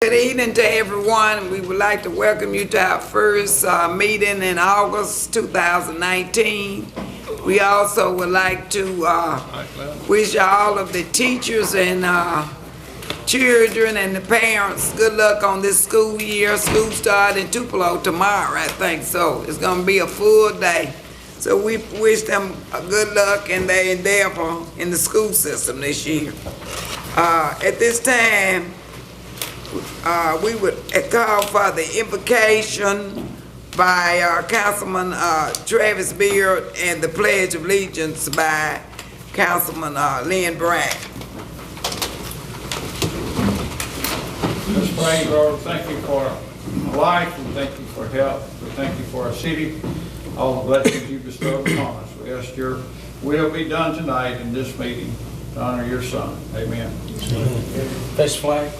Good evening to everyone. We would like to welcome you to our first meeting in August 2019. We also would like to wish all of the teachers and children and the parents good luck on this school year. School starts in Tupelo tomorrow, I think, so it's going to be a full day. So we wish them good luck in their endeavor in the school system this year. At this time, we would call for the invocation by Councilman Travis Beard and the Pledge of Allegiance by Councilman Lynn Bryant. Ms. Praise, Lord, thank you for life, and thank you for health, and thank you for our city, all the blessings you bestowed upon us. We ask your will be done tonight in this meeting to honor your son. Amen. Face flag.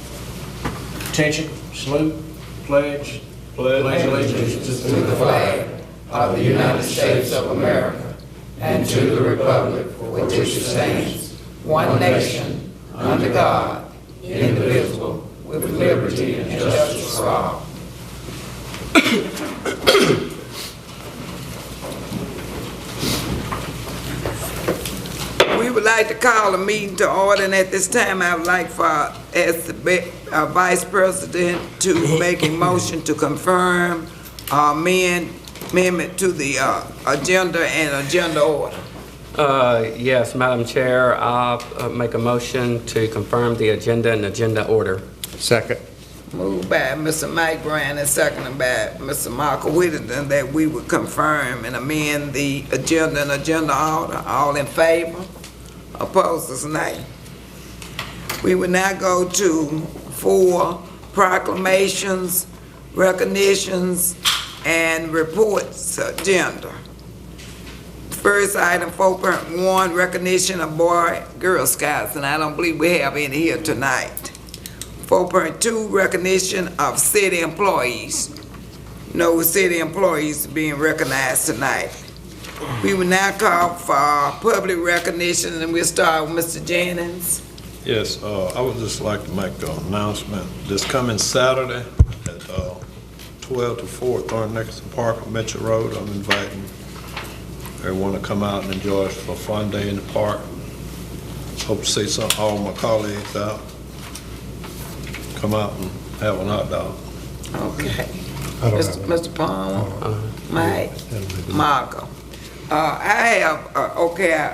Attention, salute, pledge allegiance to the flag of the United States of America and to the republic for which it stands, one nation, under God, indivisible, with liberty and justice for all. We would like to call a meeting to order, and at this time I would like for as the Vice President to make a motion to confirm amendment to the agenda and agenda order. Yes, Madam Chair, I'll make a motion to confirm the agenda and agenda order. Second. Moved by Mr. Mike Bryan and seconded by Mr. Michael Whittington that we would confirm and amend the agenda and agenda order. All in favor? Opposed is nay. We will now go to 4 proclamations, recognitions, and reports agenda. First item 4.1, recognition of Boy/Girl Scouts, and I don't believe we have any here tonight. 4.2, recognition of city employees. No city employees being recognized tonight. We will now call for public recognition, and we'll start with Mr. Jennings. Yes, I would just like to make an announcement. This coming Saturday at 12 to 4 at Thorn-Nixon Park on Metro Road, I'm inviting everyone to come out and enjoy us for a fun day in the park. Hope to see all my colleagues out. Come out and have a hot dog. Okay. Mr. Palmer, Mike, Marco. I have,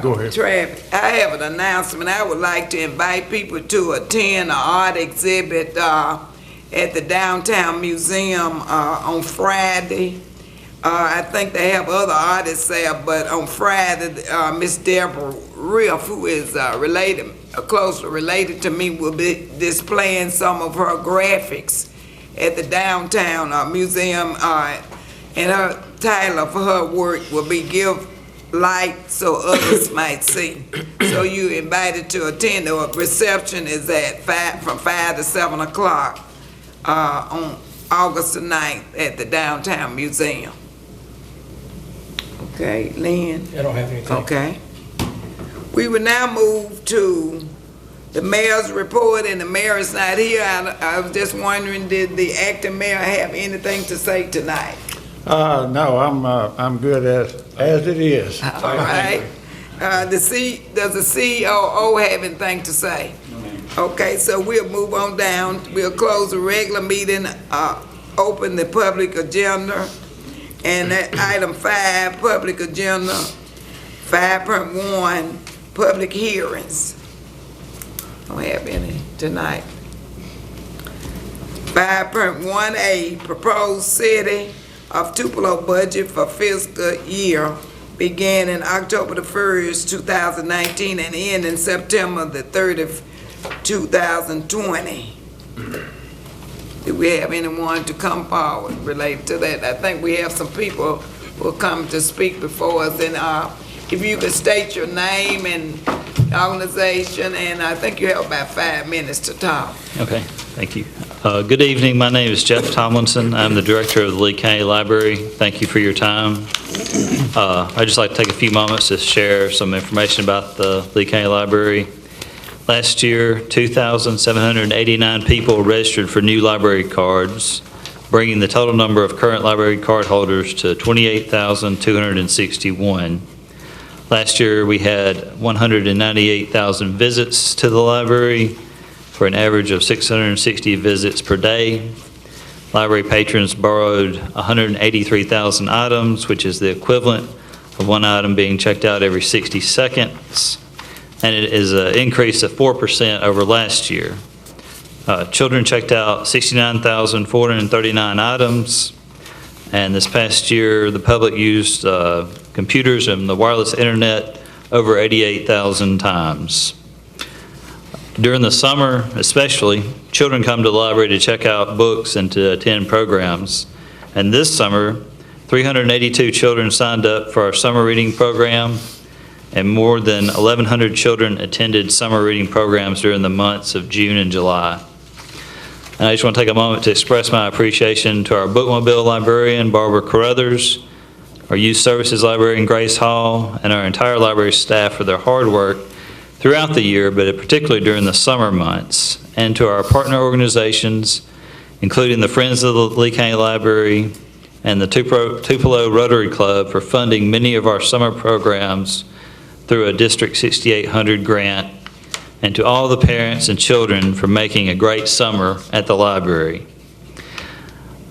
Go ahead. Travis, I have an announcement. I would like to invite people to attend an art exhibit at the Downtown Museum on Friday. I think they have other artists there, but on Friday, Miss Deborah Riff, who is closely related to me, will be displaying some of her graphics at the Downtown Museum, and her title for her work will be "Give Light So Others Might See." So you invited to attend. The reception is from 5 to 7 o'clock on August the 9th at the Downtown Museum. Okay, Lynn? I don't have anything. Okay. We will now move to the mayor's report, and the mayor is not here. I was just wondering, did the acting mayor have anything to say tonight? No, I'm good as it is. All right. Does the COO have anything to say? Okay, so we'll move on down. We'll close the regular meeting, open the public agenda, and that item 5, public agenda, 5.1, public hearings. Don't have any tonight. 5.1A, proposed city of Tupelo budget for fiscal year beginning October the 1st, 2019 and ending September the 30th, 2020. Do we have anyone to come forward related to that? I think we have some people who will come to speak before us, and if you could state your name and organization, and I think you have about 5 minutes to talk. Okay, thank you. Good evening. My name is Jeff Tomlinson. I'm the director of the Lee County Library. Thank you for your time. I'd just like to take a few moments to share some information about the Lee County Library. Last year, 2,789 people registered for new library cards, bringing the total number of current library card holders to 28,261. Last year, we had 198,000 visits to the library for an average of 660 visits per day. Library patrons borrowed 183,000 items, which is the equivalent of one item being checked out every 60 seconds, and it is an increase of 4% over last year. Children checked out 69,439 items, and this past year, the public used computers and the wireless internet over 88,000 times. During the summer, especially, children come to the library to check out books and to attend programs. And this summer, 382 children signed up for our summer reading program, and more than 1,100 children attended summer reading programs during the months of June and July. And I just want to take a moment to express my appreciation to our bookmobile librarian, Barbara Carruthers, our youth services librarian, Grace Hall, and our entire library staff for their hard work throughout the year, but particularly during the summer months, and to our partner organizations, including the Friends of the Lee County Library and the Tupelo Rotary Club for funding many of our summer programs through a District 6800 grant, and to all the parents and children for making a great summer at the library.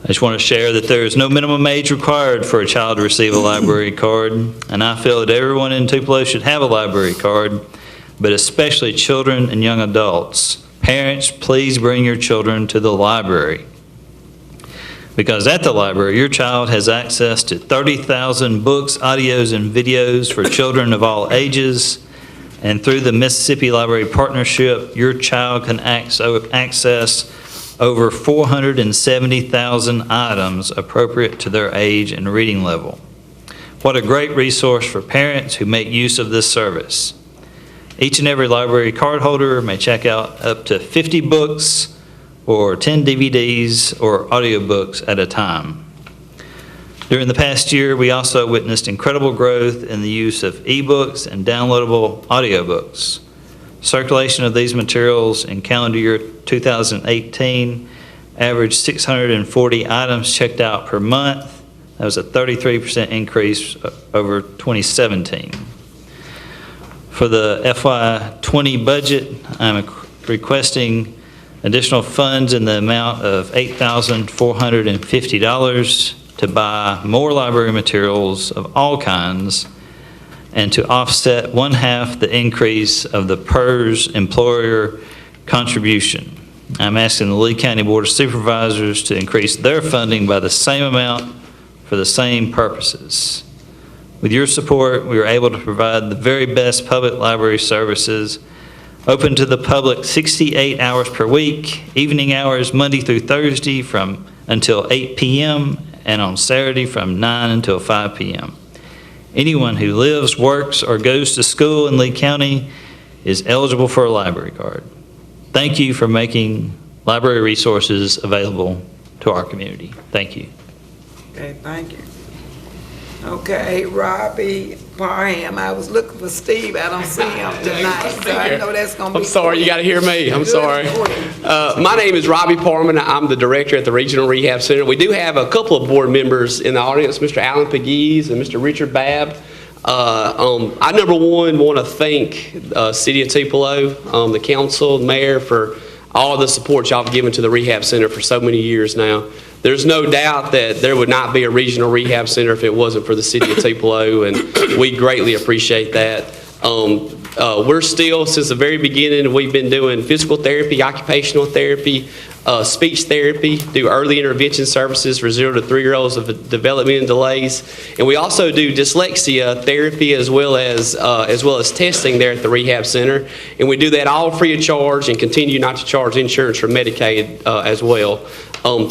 I just want to share that there is no minimum age required for a child to receive a library card, and I feel that everyone in Tupelo should have a library card, but especially children and young adults. Parents, please bring your children to the library, because at the library, your child has access to 30,000 books, audios, and videos for children of all ages. And through the Mississippi Library Partnership, your child can access over 470,000 items appropriate to their age and reading level. What a great resource for parents who make use of this service. Each and every library card holder may check out up to 50 books or 10 DVDs or audiobooks at a time. During the past year, we also witnessed incredible growth in the use of ebooks and downloadable audiobooks. Circulation of these materials in calendar year 2018 averaged 640 items checked out per month. That was a 33% increase over 2017. For the FY20 budget, I'm requesting additional funds in the amount of $8,450 to buy more library materials of all kinds and to offset 1/2 the increase of the PERS employer contribution. I'm asking the Lee County Board of Supervisors to increase their funding by the same amount for the same purposes. With your support, we are able to provide the very best public library services, open to the public 68 hours per week, evening hours Monday through Thursday until 8 p.m., and on Saturday from 9 until 5 p.m. Anyone who lives, works, or goes to school in Lee County is eligible for a library card. Thank you for making library resources available to our community. Thank you. Okay, thank you. Okay, Robbie Parham, I was looking for Steve, I don't see him tonight, so I know that's gonna be. I'm sorry, you gotta hear me, I'm sorry. My name is Robbie Parman, I'm the director at the Regional Rehab Center. We do have a couple of board members in the audience, Mr. Alan Pegues and Mr. Richard Babb. I, number one, want to thank City of Tupelo, the council, mayor, for all the support y'all have given to the rehab center for so many years now. There's no doubt that there would not be a regional rehab center if it wasn't for the City of Tupelo, and we greatly appreciate that. We're still, since the very beginning, we've been doing physical therapy, occupational therapy, speech therapy, do early intervention services for 0 to 3-year-olds of development delays, and we also do dyslexia therapy as well as testing there at the rehab center, and we do that all free of charge and continue not to charge insurance for Medicaid as well.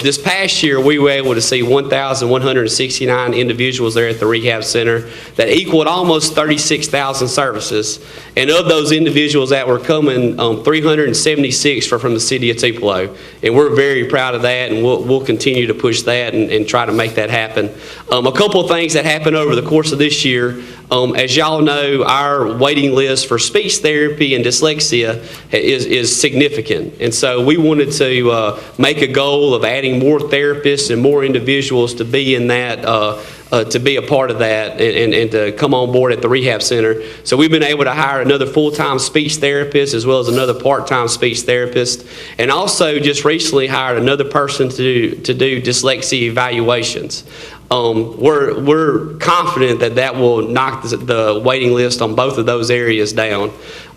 This past year, we were able to see 1,169 individuals there at the rehab center that equaled almost 36,000 services. And of those individuals that were coming, 376 were from the City of Tupelo. and we're very proud of that, and we'll continue to push that and try to make that happen. A couple of things that happened over the course of this year. As y'all know, our waiting list for speech therapy and dyslexia is significant. And so we wanted to make a goal of adding more therapists and more individuals to be in that, to be a part of that and to come on board at the rehab center. So we've been able to hire another full-time speech therapist as well as another part-time speech therapist, and also just recently hired another person to do dyslexia evaluations. We're confident that will knock the waiting list on both of those areas down.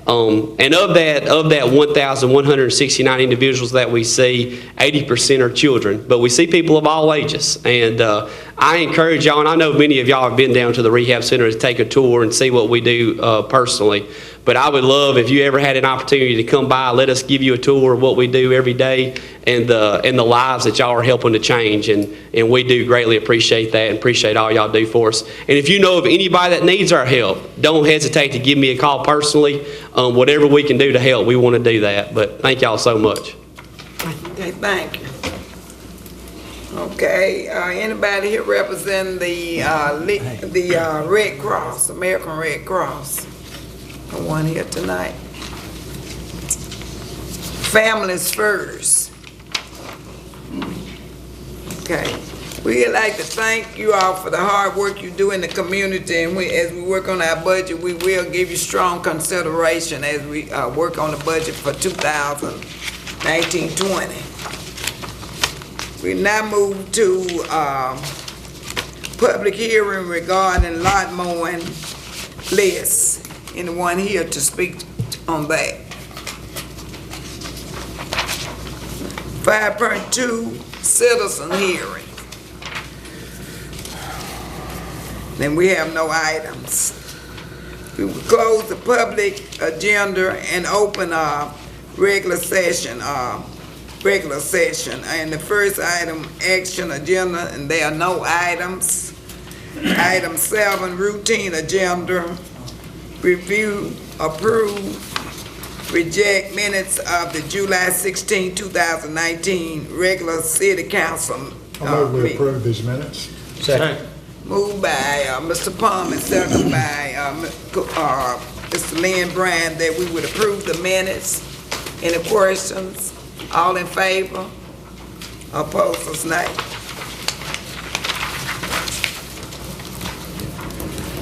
And of that 1,169 individuals that we see, 80% are children, but we see people of all ages. And I encourage y'all, and I know many of y'all have been down to the rehab center to take a tour and see what we do personally. But I would love if you ever had an opportunity to come by, let us give you a tour of what we do every day and the lives that y'all are helping to change. And we do greatly appreciate that and appreciate all y'all do for us. And if you know of anybody that needs our help, don't hesitate to give me a call personally. Whatever we can do to help, we want to do that. But thank y'all so much. Okay, thank you. Okay, anybody here represent the Red Cross, American Red Cross? No one here tonight. Families first. Okay. We'd like to thank you all for the hard work you do in the community, and as we work on our budget, we will give you strong consideration as we work on the budget for 2019-20. We now move to public hearing regarding lot mowing lists. Anyone here to speak on that? 5.2 citizen hearing. Then we have no items. We will close the public agenda and open our regular session. And the first item, action agenda, and there are no items. Item 7, routine agenda. Review, approve, reject minutes of the July 16, 2019 regular city council I move we meeting. approve these minutes. Second. Moved by Mr. Palmer, second by Mr. Lynn Brand, that we would approve the minutes. Any questions? All in favor? Opposed, nay.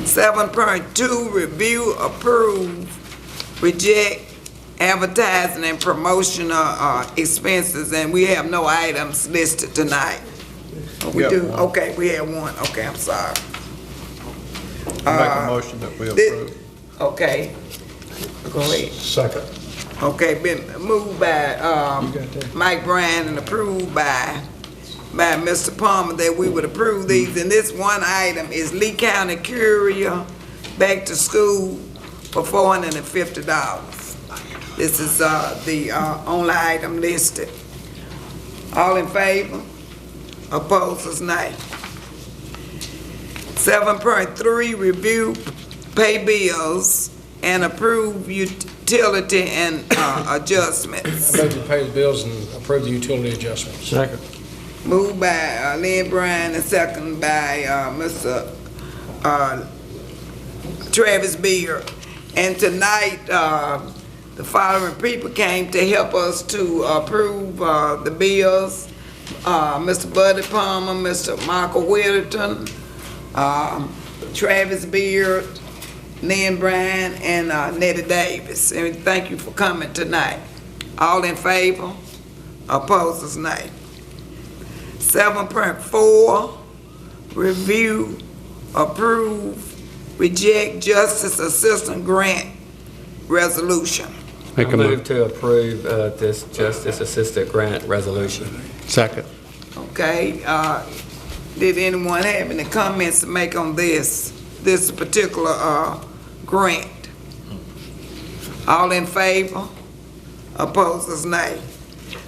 7.2, review, approve, reject advertising and promotional expenses, and we have no items listed tonight. Oh, we do? Okay, we have one. Okay, I'm sorry. Make a motion that we approve. Okay, go ahead. Second. Okay, been moved by Mike Bryan and approved by Mr. Palmer that we would approve these. And this one item is Lee County Courier back to school for $450. This is the only item listed. All in favor? Opposed is nay. 7.3, review pay bills and approve utility and adjustments. I move to pay the bills and approve the utility adjustments. Second. Moved by Lynn Bryan and second by Mr. Travis Beard. And tonight, the following people came to help us to approve the bills. Mr. Buddy Palmer, Mr. Michael Whitterton, Travis Beard, Lynn Bryan, and Nettie Davis. And thank you for coming tonight. All in favor? Opposed is nay. 7.4, review, approve, reject justice assistant grant resolution. I move to approve this Justice Assistant Grant Resolution. Second. Okay, did anyone have any comments to make on this particular grant? All in favor? Opposed is nay.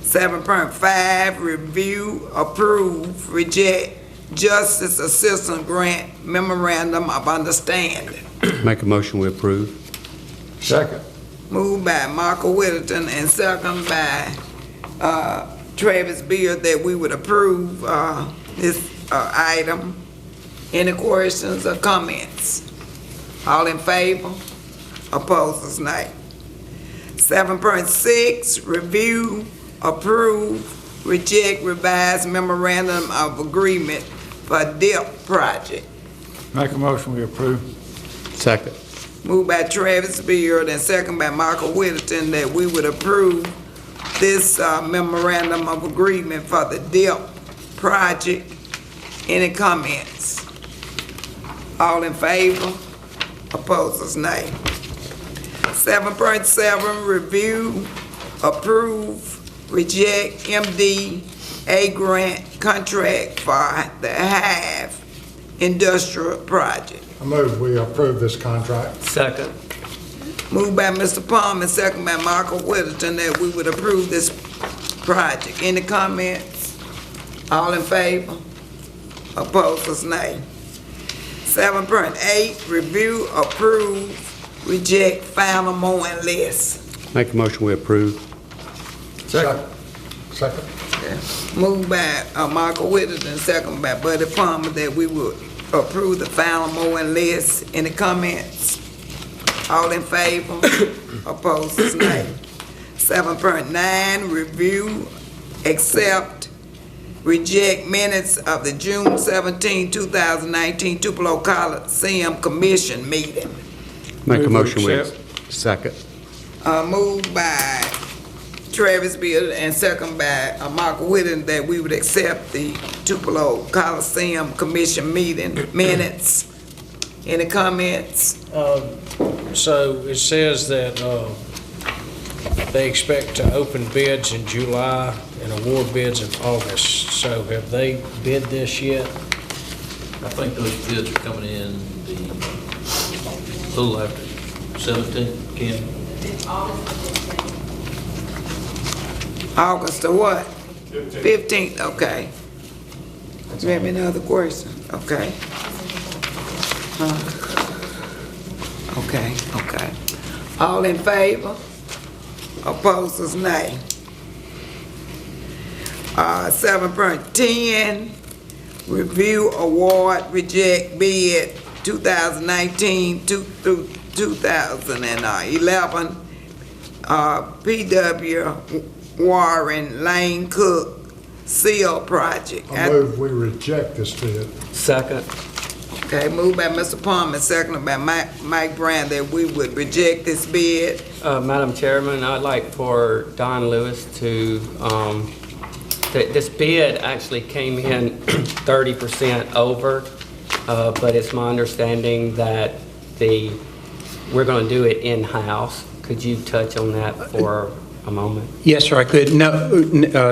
7.5, review, approve, reject Justice Assistant Grant Memorandum of Understanding. Make a motion we approve. Second. Moved by Michael Whitterton and second by Travis Beard that we would approve this item. Any questions or comments? All in favor? Opposed, nay. 7.6, review, approve, reject revised memorandum of agreement for DIP project. Make a motion, we approve. Second. Moved by Travis Beard and second by Michael Whittington that we would approve this memorandum of agreement for the DIP project. Any comments? All in favor? Opposed, nay. 7.7, review, approve, reject MDA grant contract for the Hive Industrial Project. I move we approve this contract. Second. Moved by Mr. Palmer, second by Michael Whittington that we would approve this project. Any comments? All in favor? Opposed, nay. 7.8, review, approve, reject final mowing list. Make a motion, we approve. Second. Second. Moved by Michael Whittington, second by Buddy Palmer that we would approve the final mowing list. Any comments? All in favor? Opposed, nay. 7.9, review, accept, reject minutes of the June 17, 2019 Tupelo Coliseum Commission meeting. Make a Move motion, to we accept. second. Moved by Travis Beard and second by Michael Whittington that we would accept the Tupelo Coliseum Commission meeting minutes. Any comments? So it says that they expect to open bids in July and award bids in August. So have they bid this yet? I think those bids are coming in a little after 17, Ken. August the what? 15th, okay. Do you have any other questions? Okay. Okay. All in favor? Opposed is nay. 7.10, review, award, reject bid 2019 through 2011 PW Warren Lane Cook Seal Project. I move we reject this bid. Second. Okay, moved by Mr. Palmer, seconded by Mike Brown that we would reject this bid. Madam Chairman, I'd like for Don Lewis to, this bid actually came in 30% over, but it's my understanding that we're going to do it in-house. Could you touch on that for a moment? Yes, sir, I could. No,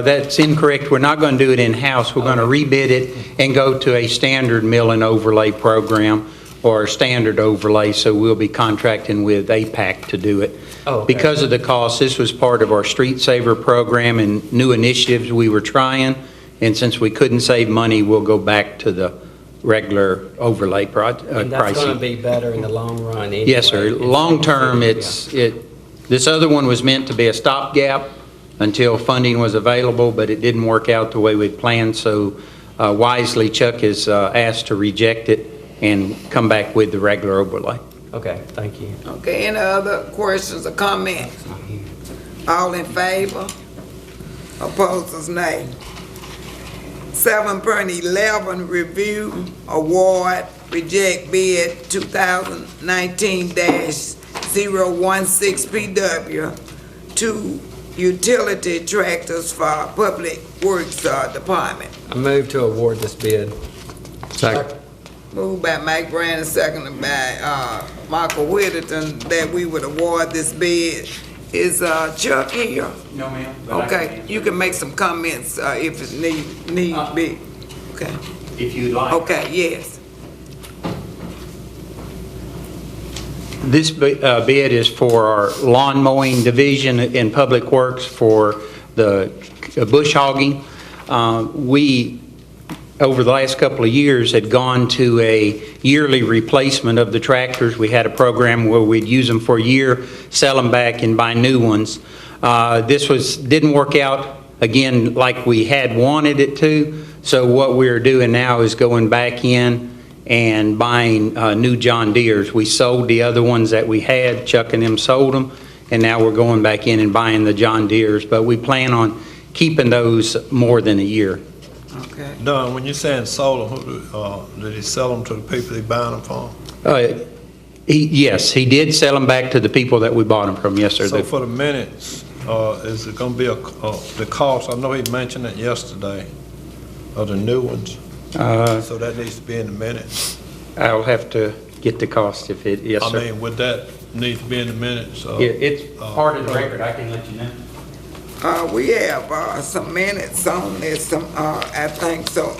that's incorrect. We're not going to do it in-house. We're going to rebid it and go to a standard mill and overlay program or a standard overlay, so we'll be contracting with APAC to do it. Oh, okay. Because of the cost, this was part of our Street Saver program and new initiatives we were trying, and since we couldn't save money, we'll go back to the regular overlay pricing. And that's going to be better in the long run anyway. Yes, sir. Long term, this other one was meant to be a stopgap until funding was available, but it didn't work out the way we'd planned, so wisely Chuck is asked to reject it and come back with the regular overlay. Okay, thank you. Okay, any other questions or comments? All in favor? Opposed is nay. 7.11, review, award, reject bid 2019-016 PW, 2 utility tractors for Public Works Department. I move to award this bid. Second. Moved by Mike Brandon, seconded by Michael Whittington that we would award this bid. Is Chuck here? No, ma'am. Okay, you can make some comments if it need be. Okay. If you'd like. Okay, yes. This bid is for our lawn mowing division in Public Works for the bush hogging. We, over the last couple of years, had gone to a yearly replacement of the tractors. We had a program where we'd use them for a year, sell them back, and buy new ones. This didn't work out again, like we had wanted it to. So what we're doing now is going back in and buying new John Deeres. We sold the other ones that we had, Chuck and them sold them, and now we're going back in and buying the John Deeres. But we plan on keeping those more than a year. Okay. Don, when you're saying sold them, did he sell them to the people he buying them from? Yes, he did sell them back to the people that we bought them from, yes, sir. So for the minutes, is it gonna be the cost, I know he mentioned it yesterday, of the new ones, so that needs to be in the minutes. I'll have to get the cost if it, yes, I sir. mean, would that need to be in the minutes? It's part of the record, I can let you know. We have some minutes on this, I think so.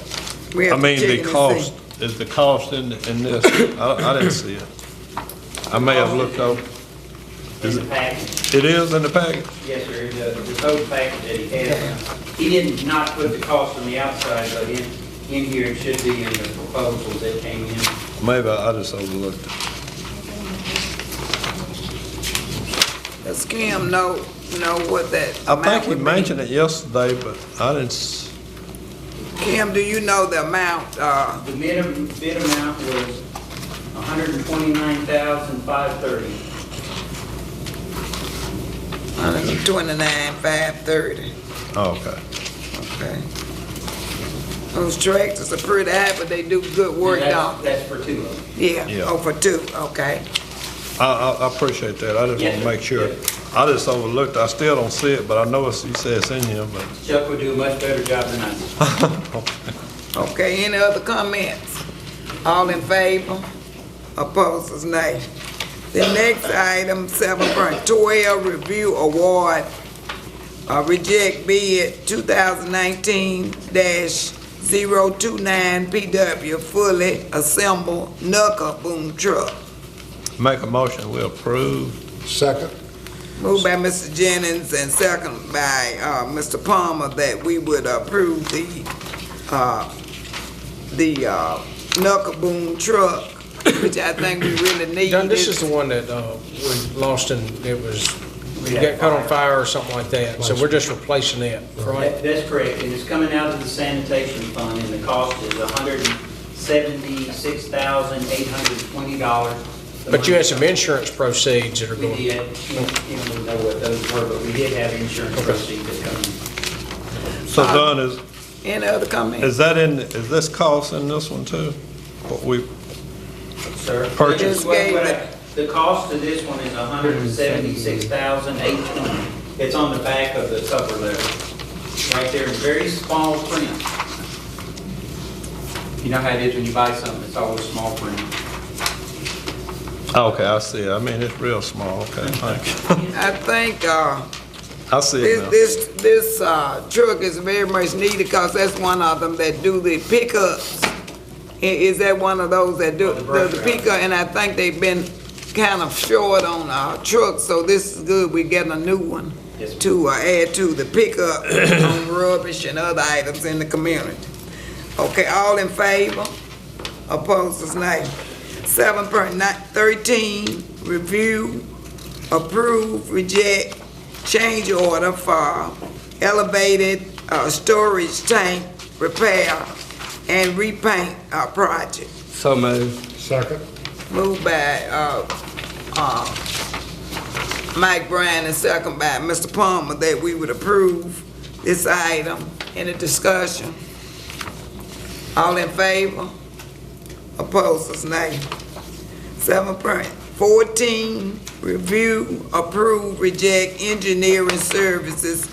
We have I to mean, check the and cost, see. is the cost in this? I didn't see it. I may have looked over. In the package. It is in the package? Yes, sir, the total package that he has. He did not put the cost on the outside, but in here it should be in the proposals that came in. Maybe I just overlooked it. Does Kim know what that I amount think he would be? mentioned it yesterday, but I didn't, Kim, do you know the amount, The bid amount was $129,530. 129,530? oh, okay. Okay. Those tractors are pretty high, but they do good work, don't they? That's for two of them. Yeah, Yeah. oh, for two, okay. I appreciate that. I just Yes, want to sir. make sure. I just overlooked, I still don't see it, but I know you said it's in here, but. Chuck would do a much better job than I do. Okay, any other comments? All in favor? Opposers, nay. The next item, 7.12, review award, reject bid 2019-029 PW fully assembled knuckle boom truck. Make a motion, we approve. Second. Moved by Mr. Jennings and second by Mr. Palmer that we would approve the knuckle boom truck, which I think we really need. John, this is the one that we lost and it got caught on fire or something like that. So we're just replacing it, right? That's correct, and it's coming out of the sanitation fund, and the cost is $176,820. But you had some insurance proceeds that are We going. did, you don't know what those were, but we did have insurance proceeds that come in. So Don, Any other comments? is this cost in this one too? What we Sir? purchased? Just gave it. The cost of this one is $176,820. It's on the back of the cover letter. Right there in very small print. You know how it is when you buy something, it's always small print. Okay, I see it. I mean, it's real small. Okay, thank you. I think, I see it now. this truck is very much needed because that's one of them that do the pickups. Is that one of those that do the pickup? And I think they've been kind of short on our trucks, so this is good. We're getting a new one to add to the pickup on rubbish and other items in the community. Okay, all in favor? Opposed, nay. 7.13, review, approve, reject, change order for elevated storage tank repair and repaint project. So moved. Second. Moved by Mike Bryan and second by Mr. Palmer that we would approve this item. Any discussion? All in favor? Opposed, nay. 7.14, review, approve, reject engineering services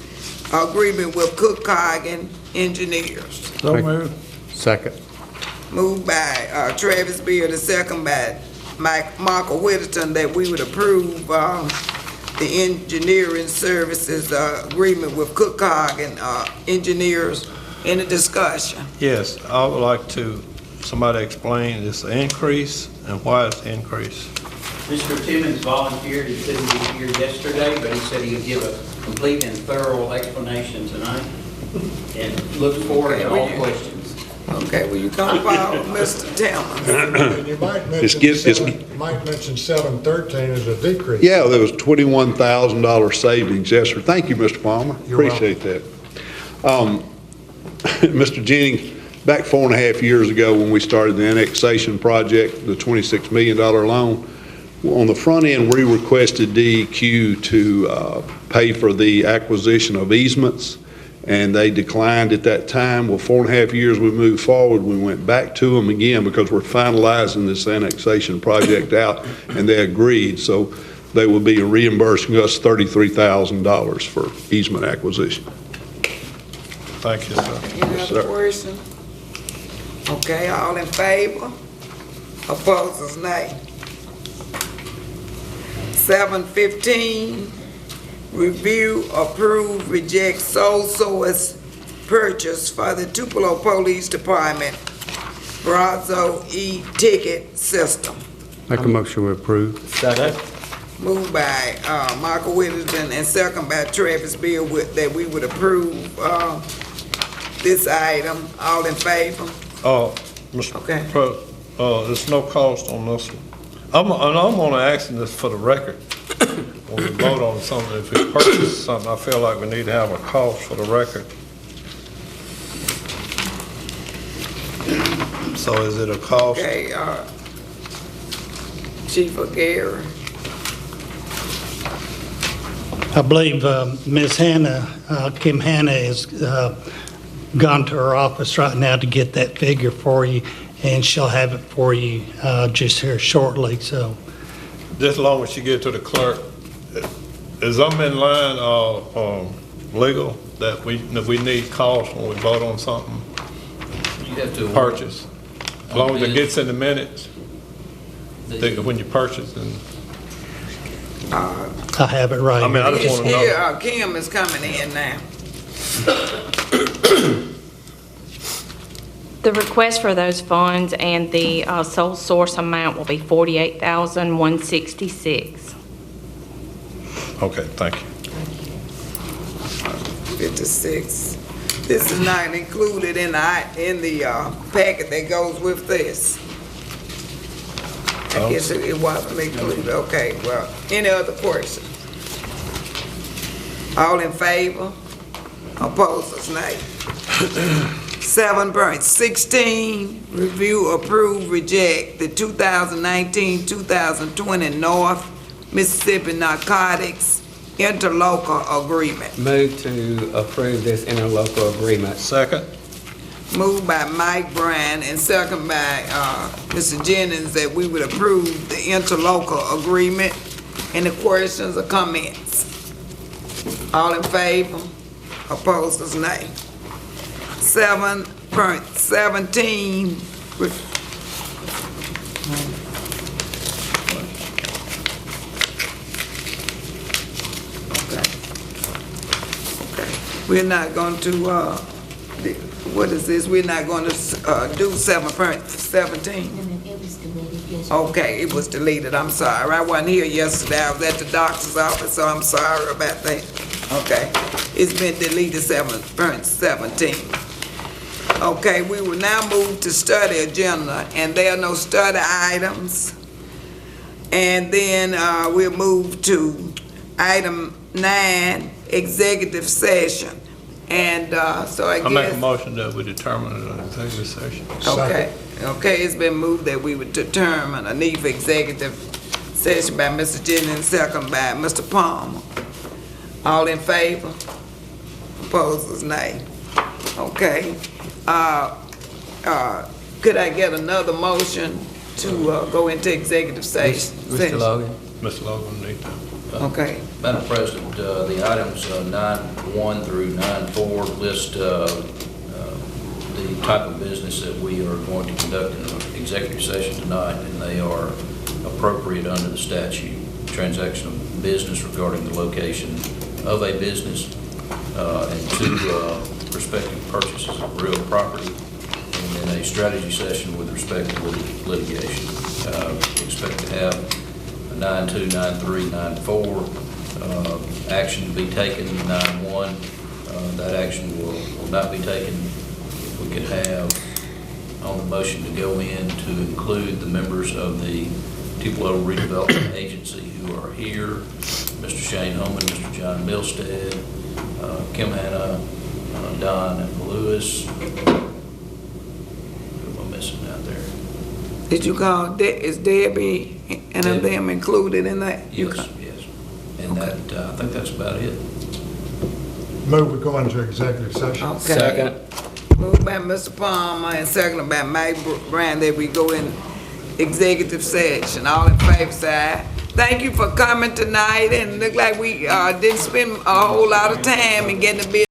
agreement with Cook Coggin Engineers. So moved. Second. Moved by Travis Beard, and second by Michael Whittington, that we would approve the engineering services agreement with Cook Coggin Engineers. Any discussion? Yes, I would like somebody explain this increase and why it's increased. Mr. Timmons volunteered, he couldn't be here yesterday, but he said he would give a complete and thorough explanation tonight, and look forward to all questions. Okay, will you come forward, Mr. Timmons? And you might mention 713 as a decrease. Yeah, there was $21,000 savings. Yes, sir. Thank you, Mr. Palmer. You're Appreciate that. Mr. Jennings, back 4.5 years ago when we started the annexation project, the $26 million loan, on the front end, we requested DEQ to pay for the acquisition of easements, and they declined at that time. Well, 4.5 years we moved forward, we went back to them again because we're finalizing this annexation project out, and they agreed. So they will be reimbursing us $33,000 for easement acquisition. Thank you, sir. Any other question? Okay, all in favor? Opposers, nay. 7:15, review, approve, reject sole source purchase for the Tupelo Police Department Brazos e-ticket system. Make a motion to approve. Second. Moved by Michael Whittington and second by Travis Bill that we would approve this item. All in favor? Mr. Okay. There's no cost on this one. I'm only asking this for the record. When we vote on something, if we purchase something, I feel like we need to have a cost for the record. So is it a cost? Okay, Chief O'Gara. I believe Ms. Hannah, Kim Hannah, has gone to her office right now to get that figure for you, and she'll have it for you just here shortly. So, Just as long as she get to the clerk, is I'm in line legal that we need cost when we vote on something? You have to Purchase. As long as it gets in the minutes, when you purchase and. I have it right I mean, I just want to know. Here, Kim is coming in now. The request for those funds and the sole source amount will be $48,166. Okay, thank you. 56. This is not included in the packet that goes with this. I guess it wasn't included. Okay, well, any other questions? All in favor? Opposers, nay. 7.16, review, approve, reject the 2019-2020 North Mississippi Narcotics Interlocal Agreement. Move to approve this interlocal agreement. Second. Moved by Mike Bryan and second by Mr. Jennings that we would approve the interlocal agreement. Any questions or comments? All in favor? Opposers, nay. 7.17. We're not going to, what is this? We're not going to do 7.17? It was deleted yesterday. Okay, it was deleted. I'm sorry. I wasn't here yesterday. I was at the doctor's office, so I'm sorry about that. Okay, it's been deleted 7.17. Okay, we will now move to study agenda, and there are no study items. And then we'll move to item 9, executive session. And so I make a guess, motion that we determine an executive session. okay, it's been moved that we would determine a need for executive session by Mr. Jennings, second by Mr. Palmer. All in favor? Opposers, nay. Okay. Could I get another motion to go into executive session? Mr. Logan. Mr. Logan, need to. Okay. Madam President, the items 9.1 through 9.4 list the type of business that we are going to conduct in an executive session tonight, and they are appropriate under the statute. Transaction of business regarding the location of a business and 2 prospective purchases of real property, and then a strategy session with respect to litigation. Expect to have 9.2, 9.3, 9.4 action to be taken. 9.1, that action will not be taken. We could have on the motion to go in to include the members of the Tupelo Redevelopment Agency who are here, Mr. Shane Holman, Mr. John Milstead, Kim Hannah, Don Lewis. Who am I missing out there? Did you call, is Debbie and Debbie. them included in that? You Yes, call- yes. And that, I think that's about it. Move we go into executive session. Okay. Second. Moved by Mr. Palmer and seconded by Mike Brown that we go in executive session. All in favor, say aye. Thank you for coming tonight, and look like we didn't spend a whole lot of time in getting the bill